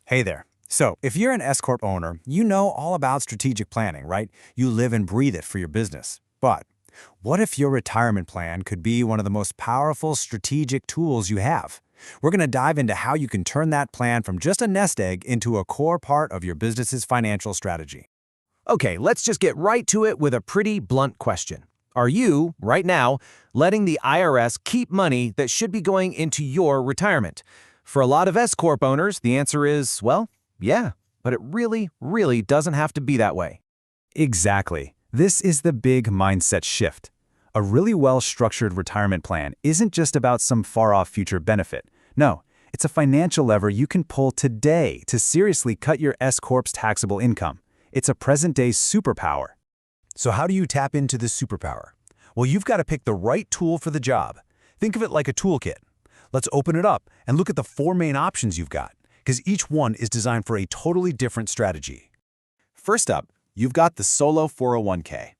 Hey there. So, if you're an S-Corp owner, you know all about strategic planning, right? You live and breathe it for your business. But what if your retirement plan could be one of the most powerful strategic tools you have? We're going to dive into how you can turn that plan from just a nest egg into a core part of your business's financial strategy. Okay, let's just get right to it with a pretty blunt question. Are you, right now, letting the IRS keep money that should be going into your retirement? For a lot of S-Corp owners, the answer is, well, yeah, but it really doesn't have to be that way. Exactly. This is the big mindset shift. A really well-structured retirement plan isn't just about some far-off future benefit. No, it's a financial lever you can pull today to seriously cut your S-Corp's taxable income. It's a present-day superpower. So how do you tap into this superpower? Well, you've got to pick the right tool for the job. Think of it like a toolkit. Let's open it up and look at the four main options you've got, because each one is designed for a totally different strategy. First up, you've got the Solo 401k.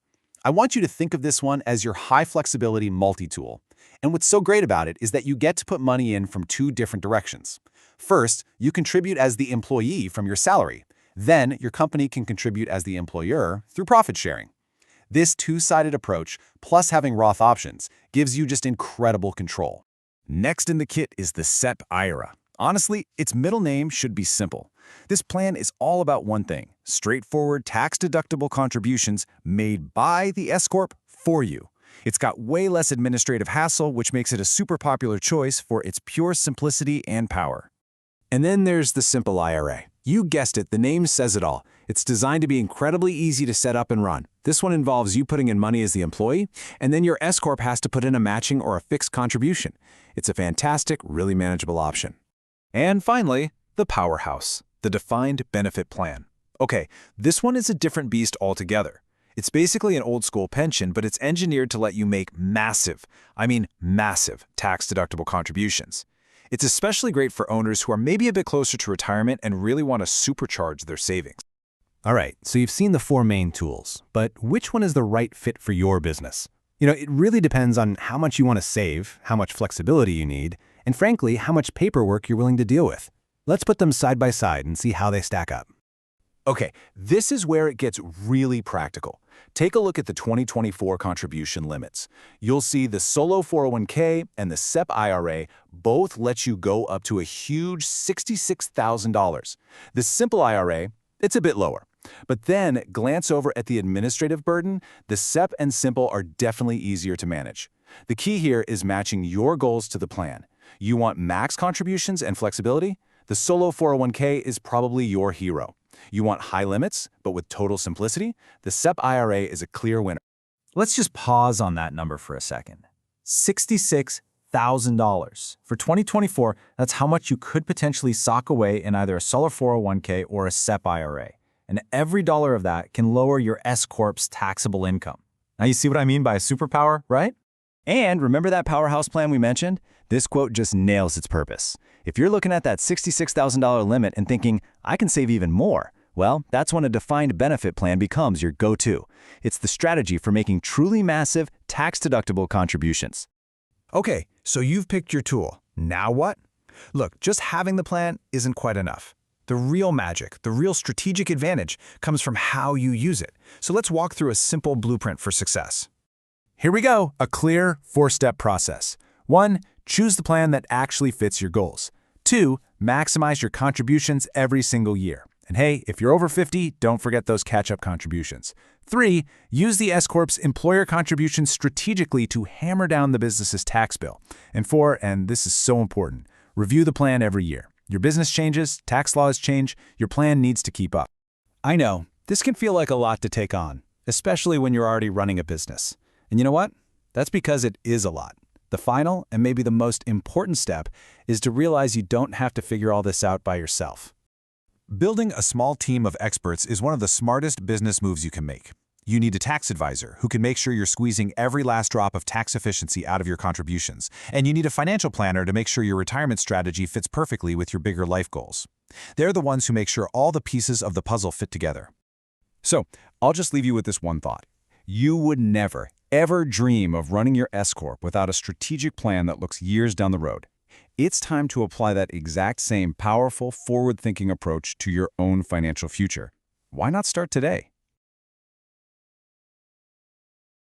I want you to think of this one as your high-flexibility multi-tool. And what's so great about it is that you get to put money in from two different directions. First, you contribute as the employee from your salary. Then, your company can contribute as the employer through profit sharing. This two-sided approach, plus having Roth options, gives you just incredible control. Next in the kit is the SEP IRA. Honestly, its middle name should be simple. This plan is all about one thing: straightforward tax-deductible contributions made by the S-Corp for you. It's got way less administrative hassle, which makes it a super popular choice for its pure simplicity and power. And then there's the Simple IRA. You guessed it, the name says it all. It's designed to be incredibly easy to set up and run. This one involves you putting in money as the employee, and then your S-Corp has to put in a matching or a fixed contribution. It's a fantastic, really manageable option. And finally, the powerhouse, the defined benefit plan. Okay, this one is a different beast altogether. It's basically an old-school pension, but it's engineered to let you make massive tax-deductible contributions. It's especially great for owners who are maybe a bit closer to retirement and really want to supercharge their savings. All right, so you've seen the four main tools, but which one is the right fit for your business? It really depends on how much you want to save, how much flexibility you need, and frankly, how much paperwork you're willing to deal with. Let's put them side by side and see how they stack up. Okay, this is where it gets really practical. Take a look at the 2024 contribution limits. You'll see the Solo 401k and the SEP IRA both let you go up to a huge $66,000. The Simple IRA, it's a bit lower. But then glance over at the administrative burden. The SEP and Simple are definitely easier to manage. The key here is matching your goals to the plan. You want max contributions and flexibility? The Solo 401k is probably your hero. You want high limits, but with total simplicity? The SEP IRA is a clear winner. Let's just pause on that number for a second. $66,000. For 2024, that's how much you could potentially sock away in either a Solo 401k or a SEP IRA. And every dollar of that can lower your S-Corp's taxable income. Now you see what I mean by a superpower, right? And remember that powerhouse plan we mentioned? This quote just nails its purpose. If you're looking at that $66,000 limit and thinking, I can save even more, well, that's when a defined benefit plan becomes your go-to. It's the strategy for making truly massive, tax-deductible contributions. Okay, so you've picked your tool. Now what? Look, just having the plan isn't quite enough. The real magic, the real strategic advantage comes from how you use it. So let's walk through a simple blueprint for success. Here we go, a clear four-step process. 1. Choose the plan that actually fits your goals. 2. Maximize your contributions every single year. And hey, if you're over 50, don't forget those catch-up contributions. 3. Use the S-Corp's employer contributions strategically to hammer down the business's tax bill. And 4, and this is so important, review the plan every year. Your business changes, tax laws change, your plan needs to keep up. I know, this can feel like a lot to take on, especially when you're already running a business. And you know what? That's because it is a lot. The final, and maybe the most important step, is to realize you don't have to figure all this out by yourself. Building a small team of experts is one of the smartest business moves you can make. You need a tax advisor who can make sure you're squeezing every last drop of tax efficiency out of your contributions. And you need a financial planner to make sure your retirement strategy fits perfectly with your bigger life goals. They're the ones who make sure all the pieces of the puzzle fit together. So, I'll just leave you with this one thought. You would never, ever dream of running your S-Corp without a strategic plan that looks years down the road. It's time to apply that exact same powerful, forward-thinking approach to your own financial future. Why not start today?